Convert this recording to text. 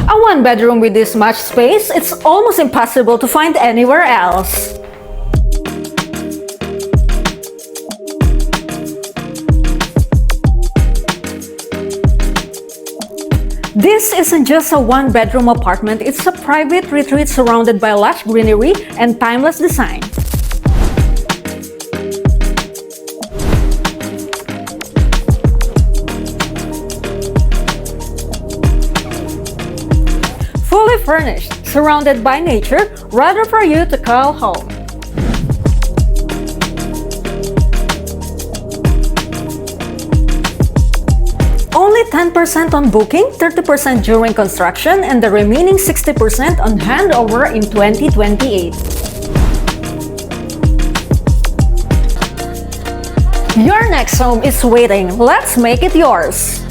A one-bedroom with this much space, it's almost impossible to find anywhere else. This isn't just a one-bedroom apartment, it's a private retreat surrounded by lush greenery and timeless design. Fully furnished, surrounded by nature, ready for you to call home. Only 10% on booking, 30% during construction, and the remaining 60% on handover in 2028. Your next home is waiting. Let's make it yours!